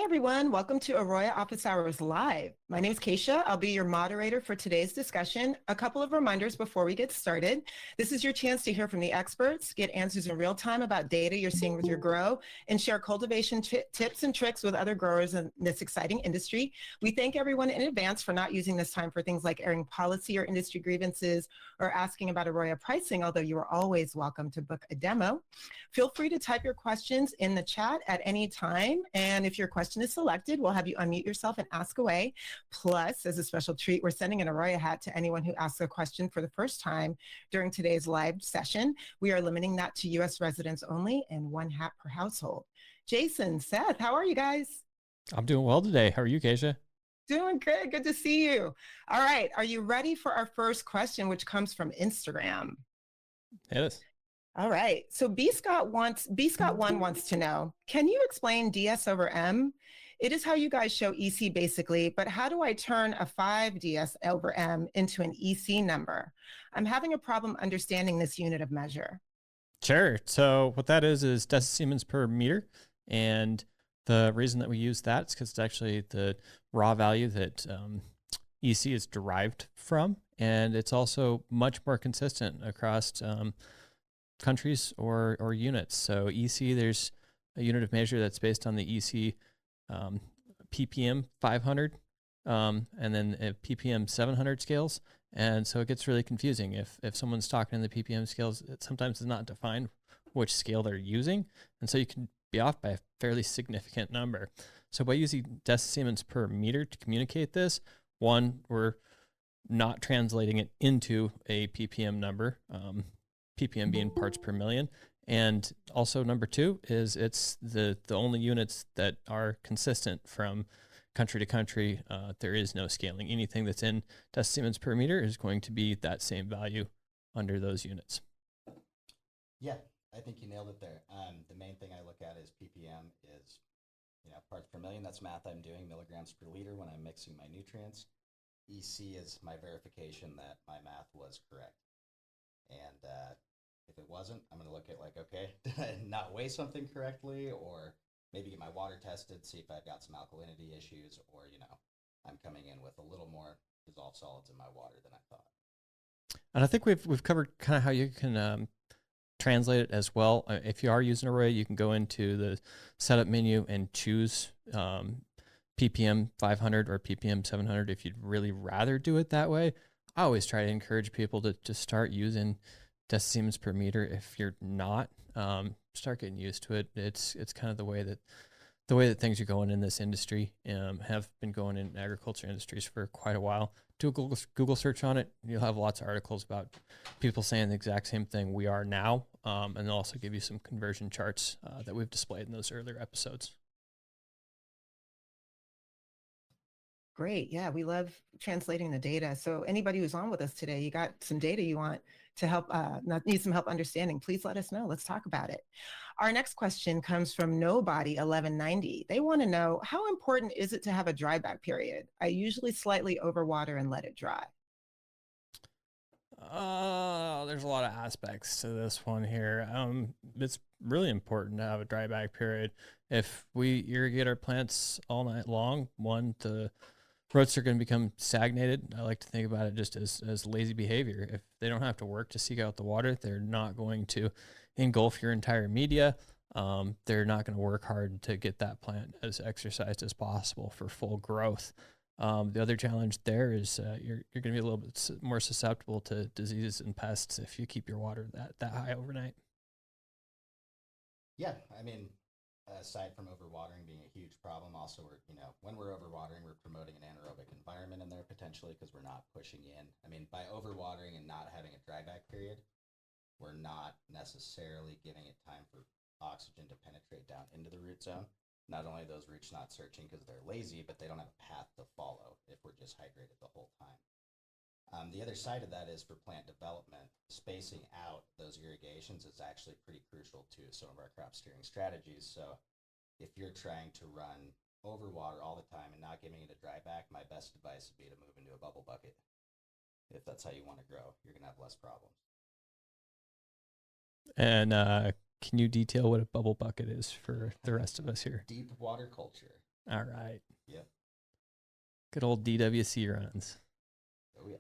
everyone. Welcome to AROYA Office Hours Live. My name is Keisha. I'll be your moderator for today's discussion. A couple of reminders before we get started. This is your chance to hear from the experts, get answers in real time about data you're seeing with your grow, and share cultivation tips and tricks with other growers in this exciting industry. We thank everyone in advance for not using this time for things like airing policy or industry grievances or asking about AROYA pricing, although you are always welcome to book a demo. Feel free to type your questions in the chat at any time. And if your question is selected, we'll have you unmute yourself and ask away. Plus, as a special treat, we're sending an AROYA hat to anyone who asks a question for the first time during today's live session. We are limiting that to U.S. residents only and one hat per household. Jason, Seth, how are you guys? I'm doing well today. How are you, Keisha? Doing good. Good to see you. All right. Are you ready for our first question, which comes from Instagram? Hit us. All right. So B Scott 1 wants to know, can you explain DS over M? It is how you guys show EC basically, but how do I turn a 5 DS over M into an EC number? I'm having a problem understanding this unit of measure. Sure. So what that is decisiemens per meter. And the reason that we use that is because it's actually the raw value that EC is derived from. And it's also much more consistent across countries or units. So EC, there's a unit of measure that's based on the EC ppm 500 and then ppm 700 scales. And so it gets really confusing. If someone's talking in the ppm scales, it sometimes is not defined which scale they're using. And so you can be off by a fairly significant number. So by using decisiemens per meter to communicate this, one, we're not translating it into a ppm number, ppm being parts per million. And also number two is it's the only units that are consistent from country to country. There is no scaling. Anything that's in decisiemens per meter is going to be that same value under those units. Yeah, I think you nailed it there. The main thing I look at is ppm is, parts per million. That's math I'm doing, milligrams per liter when I'm mixing my nutrients. EC is my verification that my math was correct. And if it wasn't, I'm going to look at like, okay, did I not weigh something correctly? Or maybe get my water tested, see if I've got some alkalinity issues, or, I'm coming in with a little more dissolved solids in my water than I thought. And I think we've covered kind of how you can translate it as well. If you are using AROYA, you can go into the setup menu and choose ppm 500 or ppm 700 if you'd really rather do it that way. I always try to encourage people to start using decisiemens per meter. If you're not, start getting used to it. It's kind of the way that things are going in this industry, have been going in agriculture industries for quite a while. Do a Google search on it. You'll have lots of articles about people saying the exact same thing we are now, and they'll also give you some conversion charts that we've displayed in those earlier episodes. Great. Yeah, we love translating the data. So anybody who's on with us today, you got some data you want to help, need some help understanding, please let us know. Let's talk about it. Our next question comes from Nobody 1190. They want to know, how important is it to have a dry back period? I usually slightly overwater and let it dry. There's a lot of aspects to this one here. It's really important to have a dry back period. If we irrigate our plants all night long, the roots are going to become stagnated. I like to think about it just as lazy behavior. If they don't have to work to seek out the water, they're not going to engulf your entire media. They're not going to work hard to get that plant as exercised as possible for full growth. The other challenge there is you're going to be a little bit more susceptible to diseases and pests if you keep your water that high overnight. Yeah, I mean, aside from overwatering being a huge problem, also when we're overwatering, we're promoting an anaerobic environment in there potentially because we're not pushing in. I mean, by overwatering and not having a dryback period, we're not necessarily giving it time for oxygen to penetrate down into the root zone. Not only are those roots not searching because they're lazy, but they don't have a path to follow if we're just hydrated the whole time. The other side of that is for plant development, spacing out those irrigations is actually pretty crucial to some of our crop steering strategies. So if you're trying to run overwater all the time and not giving it a dry back, my best advice would be to move into a bubble bucket. If that's how you want to grow, you're going to have less problems. And can you detail what a bubble bucket is for the rest of us here? Deep water culture. All right. Yep. Good old DWC runs. Oh yeah.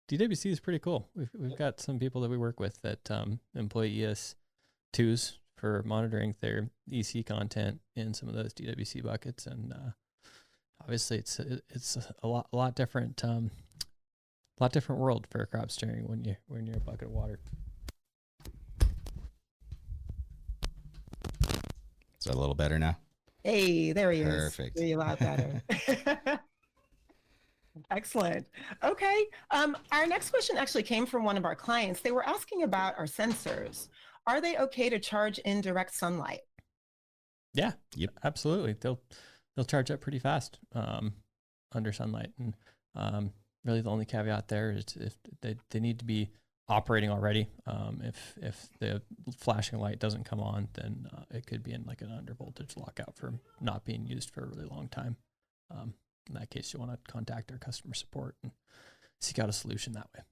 DWC is pretty cool. We've got some people that we work with that employ ES2s for monitoring their EC content in some of those DWC buckets, and obviously it's a lot different world for crop steering when you're a bucket of water. Is that a little better now? Hey, there he is. Perfect. Hear you a lot better. Excellent. Okay. Our next question actually came from one of our clients. They were asking about our sensors. Are they okay to charge in direct sunlight? Yeah. Yep. Absolutely. They'll charge up pretty fast under sunlight, and really the only caveat there is if they need to be operating already. If the flashing light doesn't come on, then it could be in like an under voltage lockout for not being used for a really long time. In that case, you want to contact our customer support and seek out a solution that way.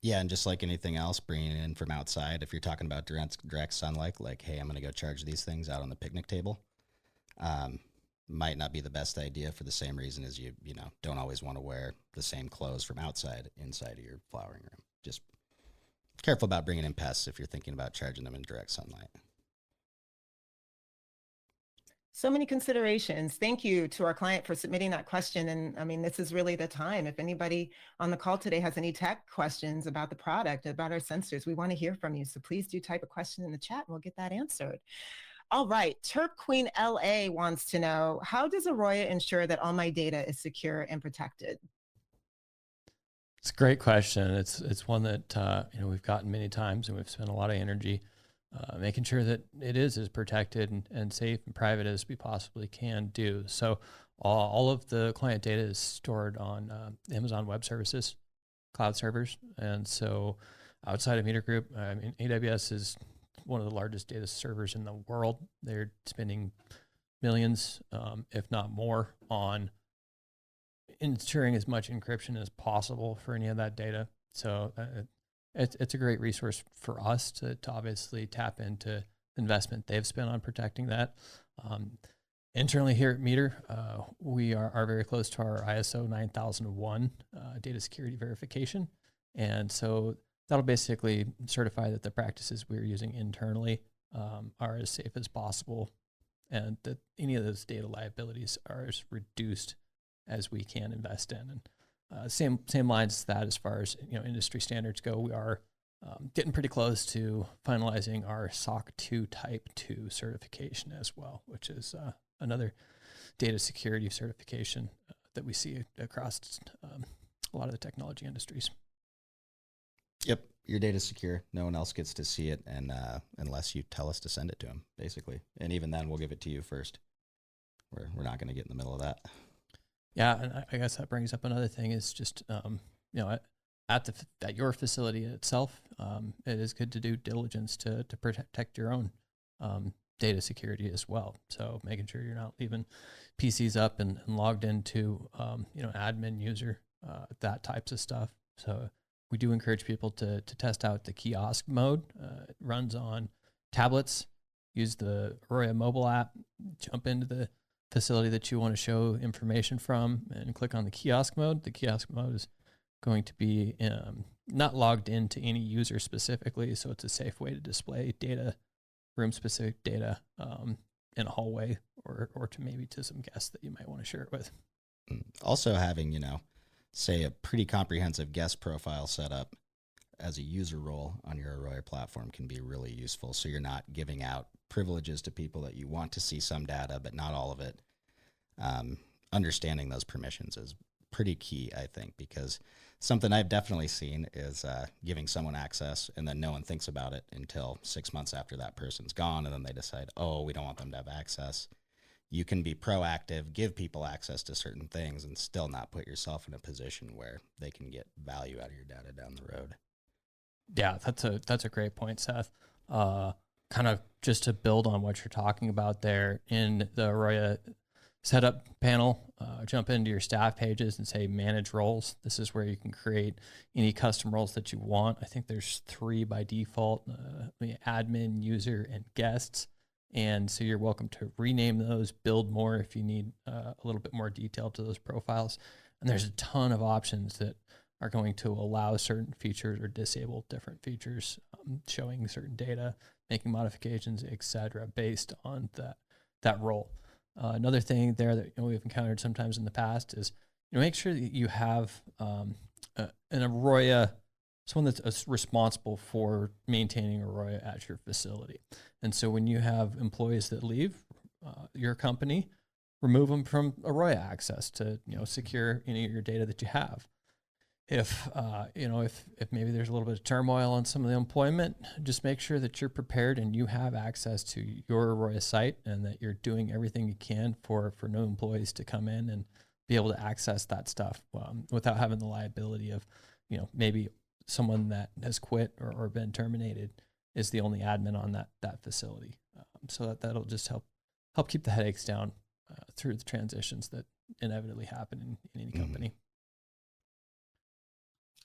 Yeah, and just like anything else, bringing it in from outside, if you're talking about direct sunlight, like, hey, I'm going to go charge these things out on the picnic table, might not be the best idea for the same reason as you don't always want to wear the same clothes from outside inside of your flowering room. Just careful about bringing in pests if you're thinking about charging them in direct sunlight. So many considerations. Thank you to our client for submitting that question. And I mean, this is really the time. If anybody on the call today has any tech questions about the product, about our sensors, we want to hear from you. So please do type a question in the chat and we'll get that answered. All right. Terp Queen LA wants to know, how does AROYA ensure that all my data is secure and protected? It's a great question. It's one that we've gotten many times, and we've spent a lot of energy making sure that it is as protected and safe and private as we possibly can do. So all of the client data is stored on Amazon Web Services, cloud servers. And so outside of Meter Group, I mean, AWS is one of the largest data servers in the world. They're spending millions, if not more, on ensuring as much encryption as possible for any of that data. So it's a great resource for us to obviously tap into the investment they've spent on protecting that. Internally here at Meter, we are very close to our ISO 9001 data security verification. And so that'll basically certify that the practices we're using internally are as safe as possible, and that any of those data liabilities are as reduced as we can invest in. And same lines as that, as far as industry standards go, we are getting pretty close to finalizing our SOC 2 Type 2 certification as well, which is another data security certification that we see across a lot of the technology industries. Yep, your data's secure. No one else gets to see it, and unless you tell us to send it to them, basically. And even then, we'll give it to you first. We're not going to get in the middle of that. Yeah, and I guess that brings up another thing is just at your facility itself, it is good to do diligence to protect your own data security as well. So making sure you're not leaving PCs up and logged into admin user, that types of stuff. So we do encourage people to test out the kiosk mode. It runs on tablets. Use the AROYA mobile app, jump into the facility that you want to show information from, and click on the kiosk mode. The kiosk mode is going to be not logged into any user specifically, so it's a safe way to display data, room-specific data, in a hallway or to maybe to some guests that you might want to share it with. Also having, say a pretty comprehensive guest profile set up as a user role on your AROYA platform can be really useful. So you're not giving out privileges to people that you want to see some data, but not all of it. Understanding those permissions is pretty key, I think, because something I've definitely seen is giving someone access and then no one thinks about it until 6 months after that person's gone, and then they decide, oh, we don't want them to have access. You can be proactive, give people access to certain things, and still not put yourself in a position where they can get value out of your data down the road. Yeah, that's a great point, Seth. Kind of just to build on what you're talking about there, in the AROYA setup panel, jump into your staff pages and say manage roles. This is where you can create any custom roles that you want. I think there's 3 by default, admin, user, and guests. And so you're welcome to rename those, build more if you need a little bit more detail to those profiles. And there's a ton of options that are going to allow certain features or disable different features, showing certain data, making modifications, etc., based on that role. Another thing there that we've encountered sometimes in the past is make sure that you have an AROYA, someone that's responsible for maintaining AROYA at your facility. And so when you have employees that leave your company, remove them from AROYA access to secure any of your data that you have. If if maybe there's a little bit of turmoil on some of the employment, just make sure that you're prepared and you have access to your AROYA site, and that you're doing everything you can for new employees to come in and be able to access that stuff without having the liability of maybe someone that has quit or been terminated is the only admin on that facility. So that'll just help keep the headaches down through the transitions that inevitably happen in any company.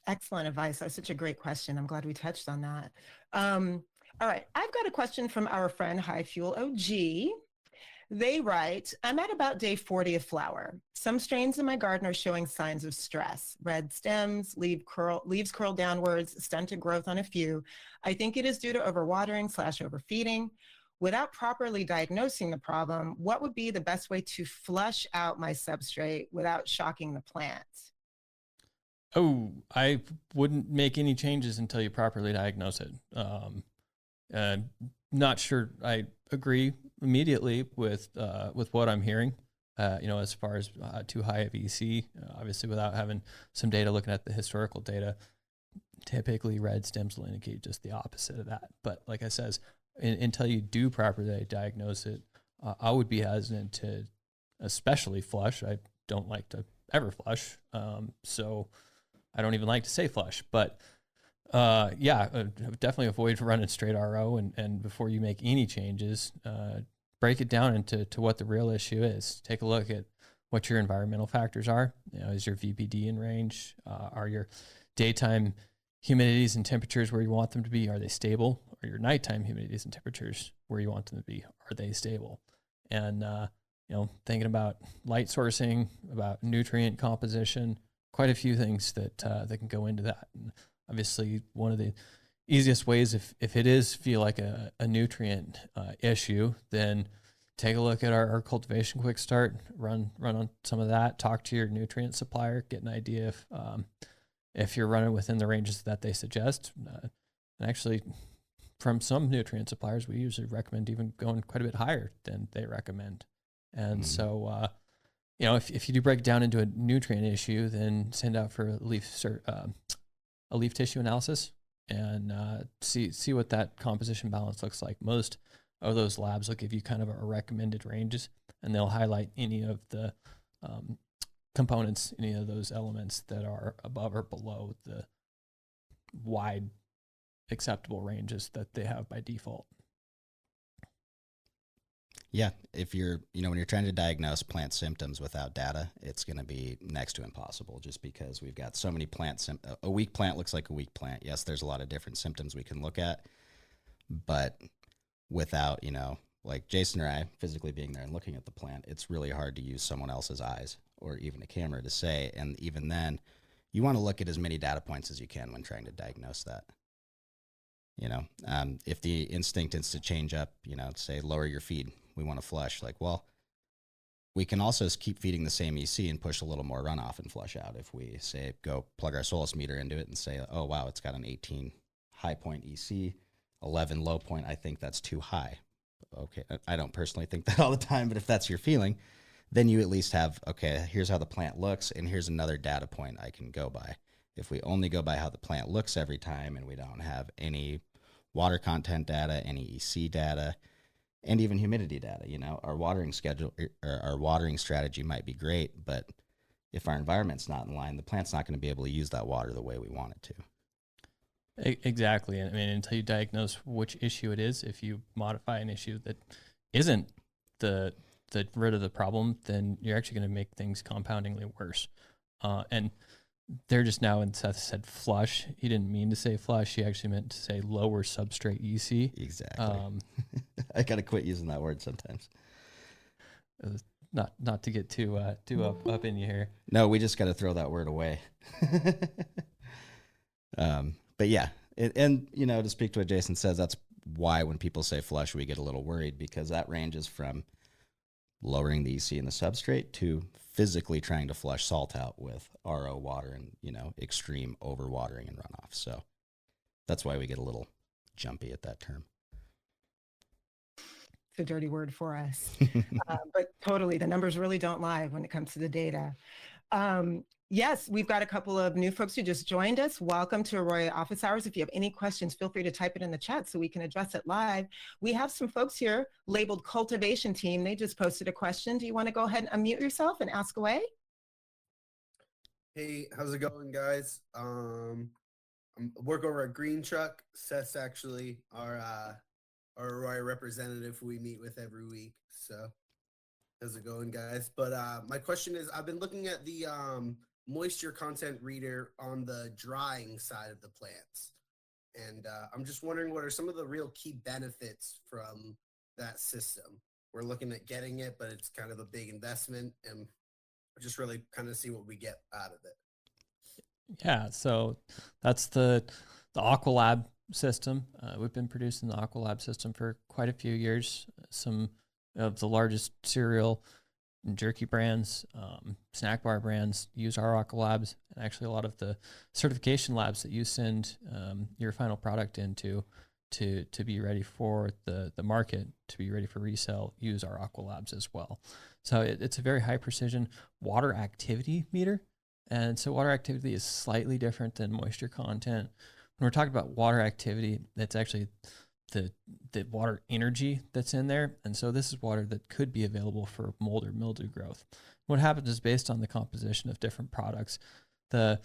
Excellent advice. That's such a great question. I'm glad we touched on that. All right. I've got a question from our friend High Fuel OG. They write, I'm at about day 40 of flower. Some strains in my garden are showing signs of stress. Red stems, leaves curl downwards, stunted growth on a few. I think it is due to overwatering/overfeeding. Without properly diagnosing the problem, what would be the best way to flush out my substrate without shocking the plant? Oh, I wouldn't make any changes until you properly diagnose it. Not sure I agree immediately with what I'm hearing. As far as too high of EC, obviously without having some data, looking at the historical data, typically red stems will indicate just the opposite of that. But like I says, until you do properly diagnose it, I would be hesitant to especially flush. I don't like to ever flush. So I don't even like to say flush, but definitely avoid running straight RO, and before you make any changes, break it down into what the real issue is. Take a look at what your environmental factors are. Is your VPD in range? Are your daytime humidities and temperatures where you want them to be? Are they stable? Are your nighttime humidities and temperatures where you want them to be? Are they stable? And thinking about light sourcing, about nutrient composition, quite a few things that can go into that. And obviously, one of the easiest ways, if it is feel like a nutrient issue, then take a look at our cultivation quick start, run on some of that, talk to your nutrient supplier, get an idea if you're running within the ranges that they suggest. And actually, from some nutrient suppliers, we usually recommend even going quite a bit higher than they recommend. And so, if you do break it down into a nutrient issue, then send out for a leaf tissue analysis and see what that composition balance looks like. Most of those labs will give you kind of a recommended ranges, and they'll highlight any of the components, any of those elements that are above or below the wide acceptable ranges that they have by default. Yeah, if you're, when you're trying to diagnose plant symptoms without data, it's going to be next to impossible, just because we've got so many plant a weak plant looks like a weak plant. Yes, there's a lot of different symptoms we can look at, but without, like Jason or I physically being there and looking at the plant, it's really hard to use someone else's eyes or even a camera to say. And even then, you want to look at as many data points as you can when trying to diagnose that. If the instinct is to change up, say lower your feed, we want to flush. Like, well, we can also keep feeding the same EC and push a little more runoff and flush out. If we say go plug our Solus meter into it and say, oh wow, it's got an 18 high point EC, 11 low point, I think that's too high. Okay, I don't personally think that all the time, but if that's your feeling, then you at least have, okay, here's how the plant looks, and here's another data point I can go by. If we only go by how the plant looks every time, and we don't have any water content data, any EC data, and even humidity data, our watering schedule or our watering strategy might be great, but if our environment's not in line, the plant's not going to be able to use that water the way we want it to. Exactly. I mean, until you diagnose which issue it is, if you modify an issue that isn't the root of the problem, then you're actually going to make things compoundingly worse. And They're just now, and Seth said flush. He didn't mean to say flush. He actually meant to say lower substrate EC. Exactly. I got to quit using that word sometimes. Not to get too up in you here. No, we just got to throw that word away. But yeah, and to speak to what Jason says, that's why when people say flush, we get a little worried, because that ranges from lowering the EC in the substrate to physically trying to flush salt out with RO water and, extreme overwatering and runoff. So that's why we get a little jumpy at that term. It's a dirty word for us. But totally, the numbers really don't lie when it comes to the data. Yes, we've got a couple of new folks who just joined us. Welcome to AROYA Office Hours. If you have any questions, feel free to type it in the chat so we can address it live. We have some folks here labeled Cultivation Team. They just posted a question. Do you want to go ahead and unmute yourself and ask away? Hey, how's it going, guys? I work over at Green Truck. Seth's actually our AROYA representative who we meet with every week. So how's it going, guys? But my question is, I've been looking at the moisture content reader on the drying side of the plants. And I'm just wondering, what are some of the real key benefits from that system? We're looking at getting it, but it's kind of a big investment, and just really kind of see what we get out of it. Yeah, so that's the Aqualab system. We've been producing the Aqualab system for quite a few years. Some of the largest cereal and jerky brands, snack bar brands use our Aqualabs, and actually a lot of the certification labs that you send your final product into to be ready for the market, to be ready for resale, use our Aqualabs as well. So it's a very high precision water activity meter. And so water activity is slightly different than moisture content. When we're talking about water activity, that's actually the water energy that's in there. And so this is water that could be available for mold or mildew growth. What happens is, based on the composition of different products, the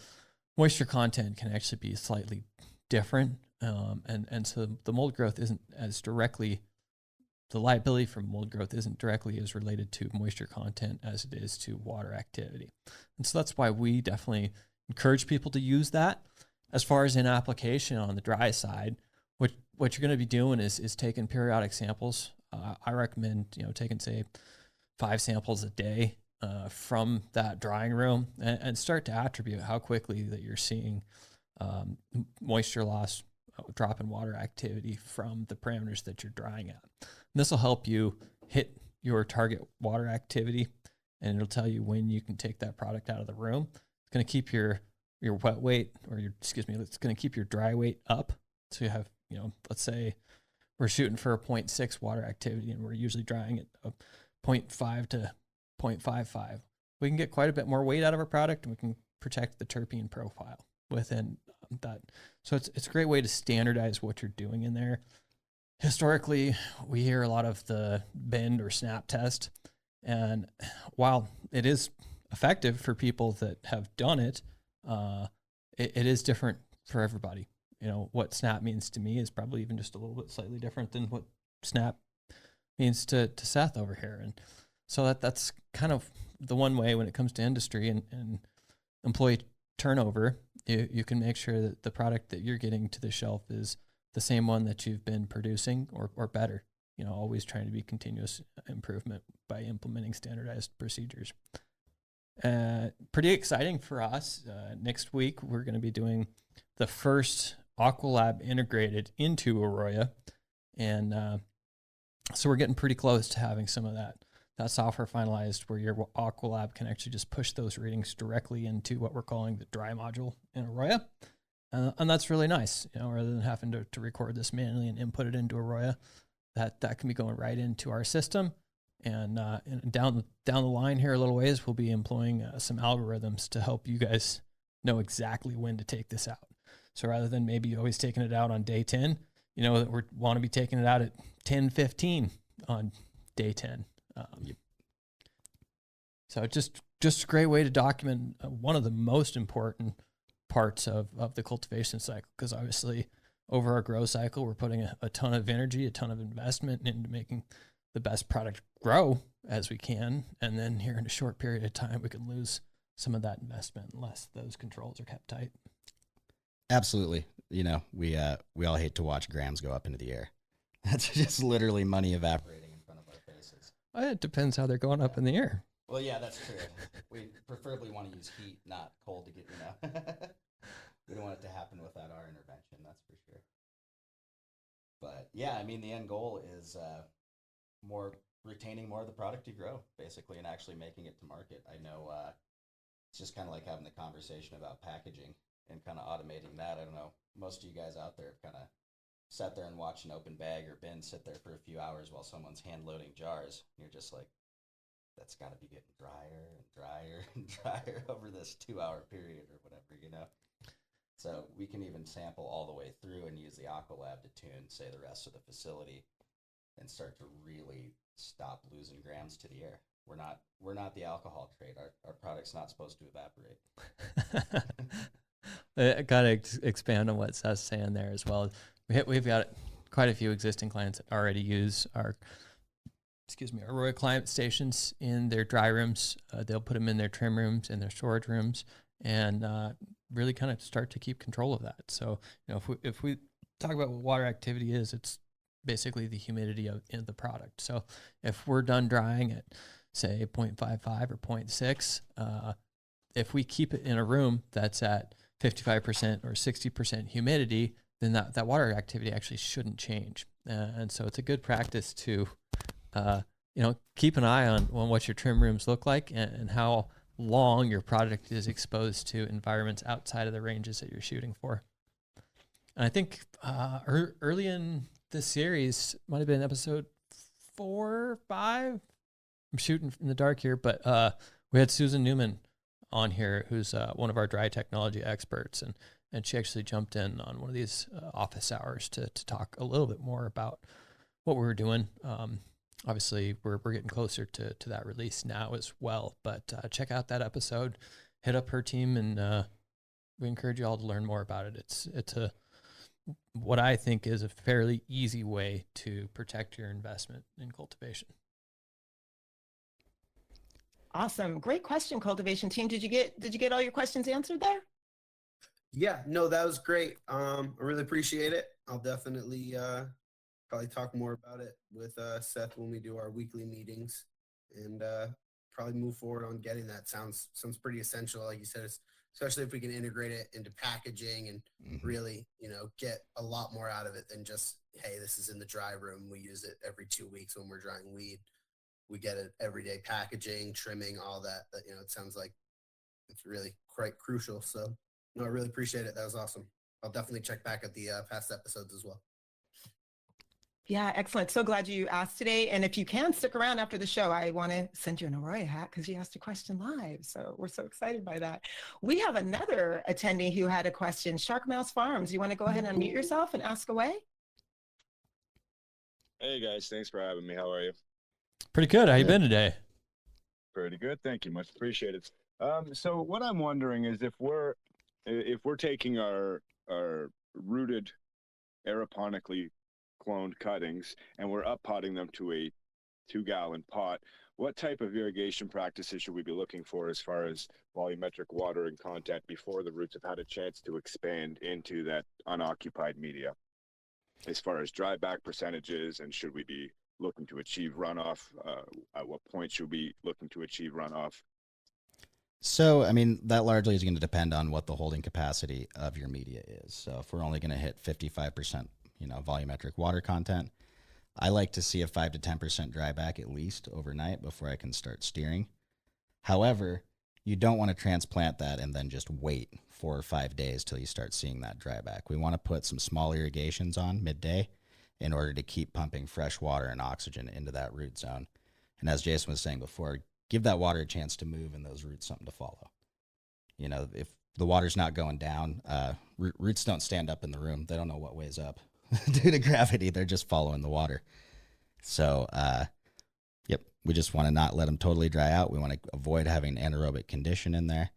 moisture content can actually be slightly different. And so the mold growth isn't as directly, the liability from mold growth isn't directly as related to moisture content as it is to water activity. And so that's why we definitely encourage people to use that. As far as in application on the dry side, what you're going to be doing is taking periodic samples. I recommend, taking, say, 5 samples a day from that drying room, and start to attribute how quickly that you're seeing moisture loss, drop in water activity from the parameters that you're drying at. And this will help you hit your target water activity, and it'll tell you when you can take that product out of the room. It's going to keep your wet weight, it's going to keep your dry weight up. So you have, let's say we're shooting for a 0.6 water activity, and we're usually drying at a 0.5 to 0.55. We can get quite a bit more weight out of our product, and we can protect the terpene profile within that. So it's a great way to standardize what you're doing in there. Historically, we hear a lot of the bend or snap test, and while it is effective for people that have done it, it is different for everybody. What snap means to me is probably even just a little bit slightly different than what snap means to Seth over here. And so that's kind of the one way when it comes to industry and employee turnover, you can make sure that the product that you're getting to the shelf is the same one that you've been producing or better. Always trying to be continuous improvement by implementing standardized procedures. Pretty exciting for us. Next week, we're going to be doing the first Aqualab integrated into AROYA. And so we're getting pretty close to having some of that software finalized, where your Aqualab can actually just push those readings directly into what we're calling the dry module in AROYA. And that's really nice, rather than having to record this manually and input it into AROYA, that can be going right into our system. And down the line here a little ways, we'll be employing some algorithms to help you guys know exactly when to take this out. So rather than maybe always taking it out on day 10, that we want to be taking it out at 10:15 on day 10. Yep. So just a great way to document one of the most important parts of the cultivation cycle, because obviously over our grow cycle, we're putting a ton of energy, a ton of investment into making the best product grow as we can. And then here in a short period of time, we can lose some of that investment unless those controls are kept tight. Absolutely. You know, we all hate to watch grams go up into the air. That's just literally money evaporating in front of our faces. It depends how they're going up in the air. Well, yeah, that's true. We preferably want to use heat, not cold to get, we don't want it to happen without our intervention, that's for sure. But yeah, I mean, the end goal is retaining more of the product you grow, basically, and actually making it to market. I know it's just kind of like having the conversation about packaging and kind of automating that. I don't know, most of you guys out there have kind of sat there and watched an open bag or bin sit there for a few hours while someone's hand loading jars. And you're just like, that's got to be getting drier and drier and drier over this 2-hour period or whatever. So we can even sample all the way through and use the Aqua Lab to tune, say, the rest of the facility and start to really stop losing grams to the air. We're not the alcohol trade. Our product's not supposed to evaporate. I gotta expand on what Seth's saying there as well. We've got quite a few existing clients that already use our AROYA climate stations in their dry rooms. They'll put them in their trim rooms, in their storage rooms, and really kind of start to keep control of that. So, if we talk about what water activity is, it's basically the humidity in the product. So if we're done drying at, say, 0.55 or 0.6, if we keep it in a room that's at 55% or 60% humidity, then that water activity actually shouldn't change. And so it's a good practice to, keep an eye on what your trim rooms look like and how long your product is exposed to environments outside of the ranges that you're shooting for. And I think early in this series, might have been episode 4 or 5. I'm shooting in the dark here, but we had Susan Newman on here, who's one of our dry technology experts, and she actually jumped in on one of these office hours to talk a little bit more about what we were doing. Obviously, we're getting closer to that release now as well, but check out that episode, hit up her team, and we encourage you all to learn more about it. It's what I think is a fairly easy way to protect your investment in cultivation. Awesome. Great question, cultivation team. Did you get all your questions answered there? Yeah, no, that was great. I really appreciate it. I'll definitely probably talk more about it with Seth when we do our weekly meetings, and probably move forward on getting that. Sounds pretty essential, like you said, especially if we can integrate it into packaging and really, get a lot more out of it than just, hey, this is in the dry room. We use it every 2 weeks when we're drying weed. We get it everyday packaging, trimming, all that. But, it sounds like it's really quite crucial. So, I really appreciate it. That was awesome. I'll definitely check back at the past episodes as well. Yeah, excellent. So glad you asked today. And if you can stick around after the show, I want to send you an AROYA hat because you asked a question live. So we're so excited by that. We have another attendee who had a question. Sharkmouse Farms, you want to go ahead and unmute yourself and ask away? Hey guys, thanks for having me. How are you? Pretty good. How you been today? Pretty good. Thank you. Much appreciated. So what I'm wondering is if we're taking our rooted aeroponically cloned cuttings and we're up potting them to a 2-gallon pot, what type of irrigation practices should we be looking for as far as volumetric watering content before the roots have had a chance to expand into that unoccupied media? As far as dry back percentages, and should we be looking to achieve runoff? At what point should we be looking to achieve runoff? So, I mean, that largely is going to depend on what the holding capacity of your media is. So if we're only going to hit 55%, volumetric water content, I like to see a 5 to 10% dry back at least overnight before I can start steering. However, you don't want to transplant that and then just wait 4 or 5 days till you start seeing that dry back. We want to put some small irrigations on midday in order to keep pumping fresh water and oxygen into that root zone. And as Jason was saying before, give that water a chance to move and those roots something to follow. If the water's not going down, roots don't stand up in the room. They don't know what way's up due to gravity. They're just following the water. So, we just want to not let them totally dry out. We want to avoid having anaerobic condition in there.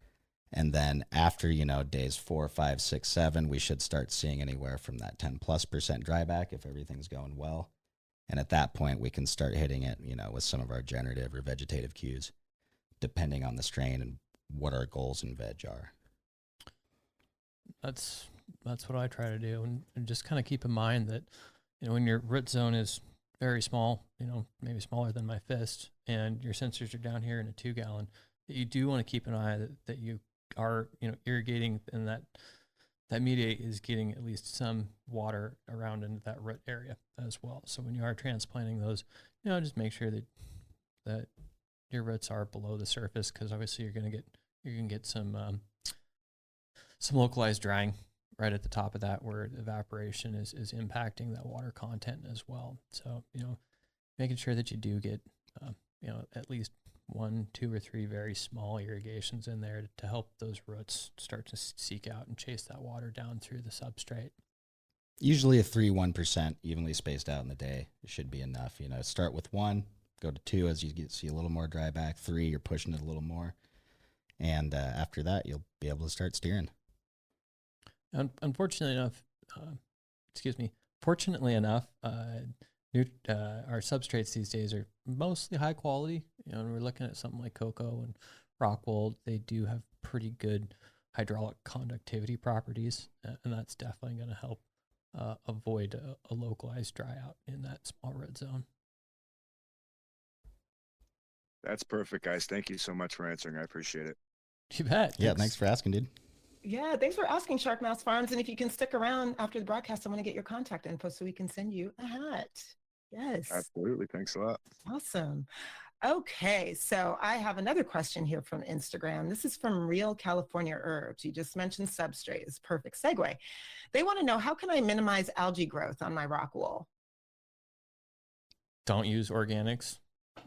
And then after, days 4, 5, 6, 7, we should start seeing anywhere from that 10+% dry back if everything's going well. And at that point, we can start hitting it, with some of our generative or vegetative cues, depending on the strain and what our goals in veg are. That's what I try to do, and just kind of keep in mind that, when your root zone is very small, maybe smaller than my fist, and your sensors are down here in a 2-gallon, that you do want to keep an eye that you are, irrigating, and that media is getting at least some water around into that root area as well. So when you are transplanting those, just make sure that your roots are below the surface, because obviously you're gonna get some localized drying right at the top of that, where evaporation is impacting that water content as well. So, making sure that you do get, at least 1, 2, or 3 very small irrigations in there to help those roots start to seek out and chase that water down through the substrate. Usually a 3-1% evenly spaced out in the day should be enough. Start with 1, go to 2 as you see a little more dryback. 3, you're pushing it a little more. And after that, you'll be able to start steering. Unfortunately enough, our substrates these days are mostly high quality. When we're looking at something like cocoa and rock wool, they do have pretty good hydraulic conductivity properties, and that's definitely going to help avoid a localized dry out in that small root zone. That's perfect, guys. Thank you so much for answering. I appreciate it. You bet. Yeah, thanks for asking, dude. Yeah, thanks for asking, Shark Mouse Farms. And if you can stick around after the broadcast, I want to get your contact info so we can send you a hat. Yes. Absolutely. Thanks a lot. Awesome. Okay, so I have another question here from Instagram. This is from Real California Herbs. You just mentioned substrate. It's perfect segue. They want to know, how can I minimize algae growth on my rock wool? Don't use organics.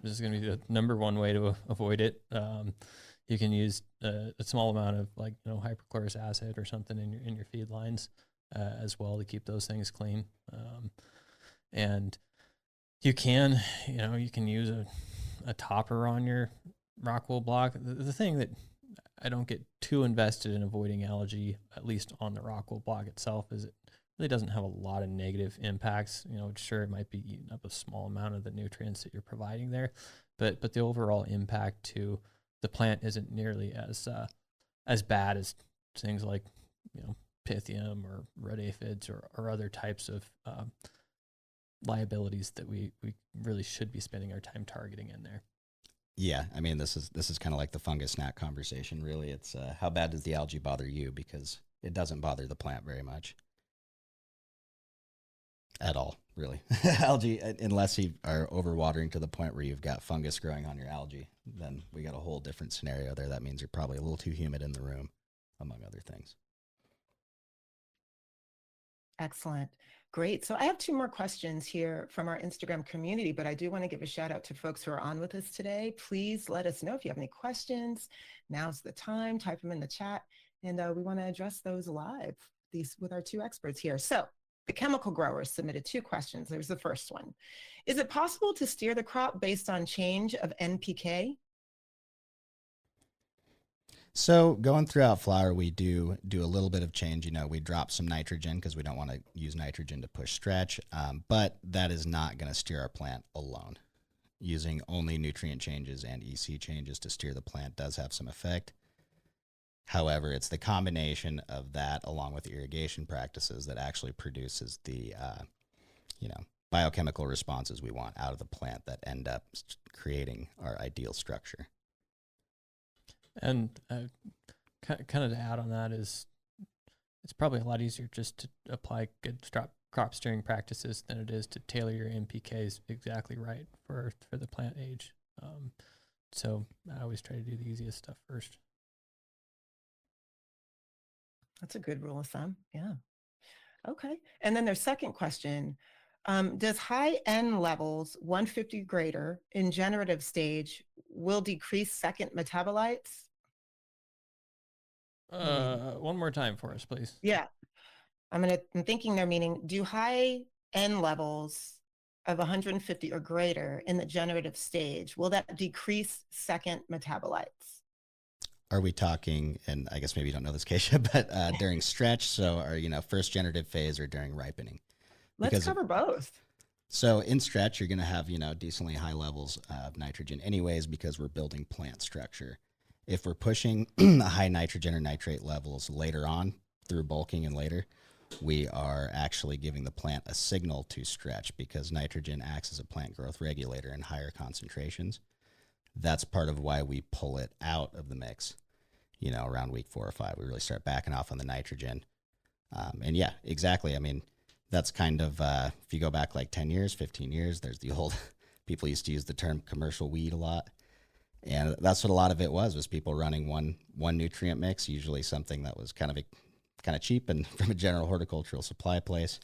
This is going to be the number one way to avoid it. You can use a small amount of hypochlorous acid or something in your feed lines as well to keep those things clean. And you can use a topper on your rock wool block. The thing that I don't get too invested in avoiding algae, at least on the rock wool block itself, is it really doesn't have a lot of negative impacts. Sure, it might be eating up a small amount of the nutrients that you're providing there, but the overall impact to the plant isn't nearly as bad as things like Pythium or red aphids or other types of liabilities that we really should be spending our time targeting in there. Yeah, I mean, this is kind of like the fungus gnat conversation. Really, it's how bad does the algae bother you, because it doesn't bother the plant very much at all, really. Algae, unless you are overwatering to the point where you've got fungus growing on your algae, then we got a whole different scenario there. That means you're probably a little too humid in the room, among other things. Excellent. Great. So I have 2 more questions here from our Instagram community, but I do want to give a shout out to folks who are on with us today. Please let us know if you have any questions. Now's the time. Type them in the chat, and we want to address those live with our 2 experts here. So the chemical growers submitted 2 questions. There's the first one. Is it possible to steer the crop based on change of NPK? So going throughout flower, we do a little bit of change. We drop some nitrogen because we don't want to use nitrogen to push stretch, but that is not going to steer our plant alone. Using only nutrient changes and EC changes to steer the plant does have some effect. However, it's the combination of that along with irrigation practices that actually produces the, biochemical responses we want out of the plant that end up creating our ideal structure. And kind of to add on that is, it's probably a lot easier just to apply good crop steering practices than it is to tailor your NPKs exactly right for the plant age. So I always try to do the easiest stuff first. That's a good rule of thumb. Yeah. Okay. And then their second question, does high N levels 150 greater in generative stage will decrease second metabolites? One more time for us, please. Yeah. I'm thinking they're meaning, do high N levels of 150 or greater in the generative stage, will that decrease second metabolites? Are we talking, and I guess maybe you don't know this, Keisha, but during stretch, so are first generative phase or during ripening? Let's cover both. So in stretch, you're going to have, decently high levels of nitrogen anyways, because we're building plant structure. if we're pushing high nitrogen or nitrate levels later on through bulking and later, we are actually giving the plant a signal to stretch, because nitrogen acts as a plant growth regulator in higher concentrations. That's part of why we pull it out of the mix, you know, around week 4 or 5. We really start backing off on the nitrogen. And yeah, exactly. I mean, that's kind of, if you go back like 10 years, 15 years, there's the old, people used to use the term commercial weed a lot. And that's what a lot of it was people running one nutrient mix, usually something that was kind of cheap and from a general horticultural supply place,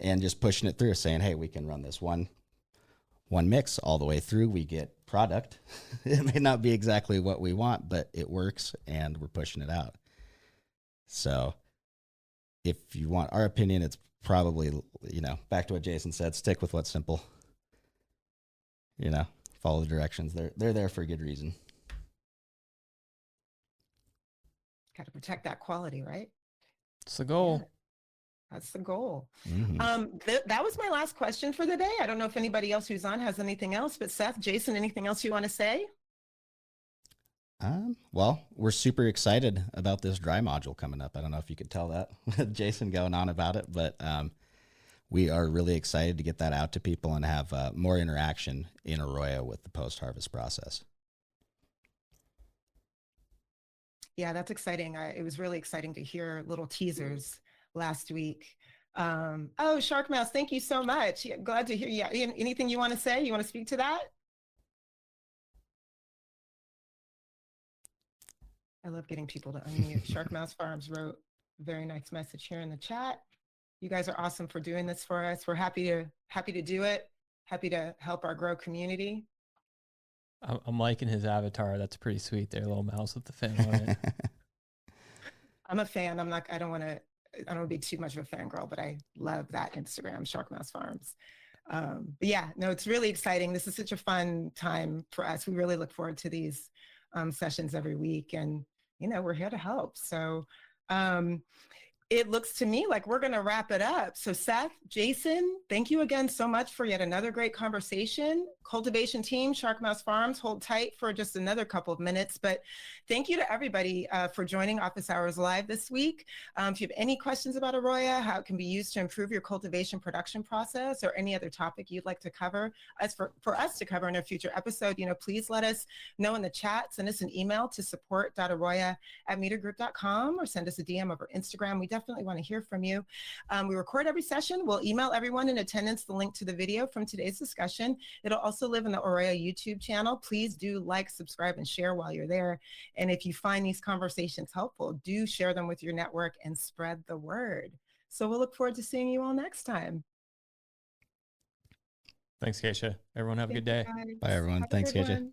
and just pushing it through, saying, hey, we can run this one mix all the way through. We get product. It may not be exactly what we want, but it works, and we're pushing it out. So if you want our opinion, it's probably, you know, back to what Jason said, stick with what's simple. You know, follow the directions. They're there for a good reason. Got to protect that quality, right? It's the goal. Yeah, that's the goal. Mm-hmm. That was my last question for the day. I don't know if anybody else who's on has anything else, but Seth, Jason, anything else you want to say? Well, we're super excited about this dry module coming up. I don't know if you could tell that with Jason going on about it, but we are really excited to get that out to people and have more interaction in Arroyo with the post-harvest process. Yeah, that's exciting. It was really exciting to hear little teasers last week. Oh, Shark Mouse, thank you so much. Yeah, glad to hear you. Yeah, anything you want to say? You want to speak to that? I love getting people to unmute. Shark Mouse Farms wrote a very nice message here in the chat. You guys are awesome for doing this for us. We're happy to do it. Happy to help our grow community. I'm liking his avatar. That's pretty sweet there, little mouse with the fin on it. I'm a fan. I don't want to be too much of a fangirl, but I love that Instagram, Shark Mouse Farms. But yeah, no, it's really exciting. This is such a fun time for us. We really look forward to these sessions every week, and you know, we're here to help. So it looks to me like we're going to wrap it up. So Seth, Jason, thank you again so much for yet another great conversation. Cultivation team, Shark Mouse Farms, hold tight for just another couple of minutes. But thank you to everybody for joining Office Hours Live this week. If you have any questions about Arroya, how it can be used to improve your cultivation production process, or any other topic you'd like to cover, as for us to cover in a future episode, you know, please let us know in the chat. Send us an email to support.arroya@metergroup.com, or send us a DM over Instagram. We definitely want to hear from you. We record every session. We'll email everyone in attendance the link to the video from today's discussion. It'll also live in the Arroyo YouTube channel. Please do like, subscribe, and share while you're there. And if you find these conversations helpful, do share them with your network and spread the word. So we'll look forward to seeing you all next time. Thanks, Keisha. Everyone have a good day. Bye, everyone. Thanks, Keisha.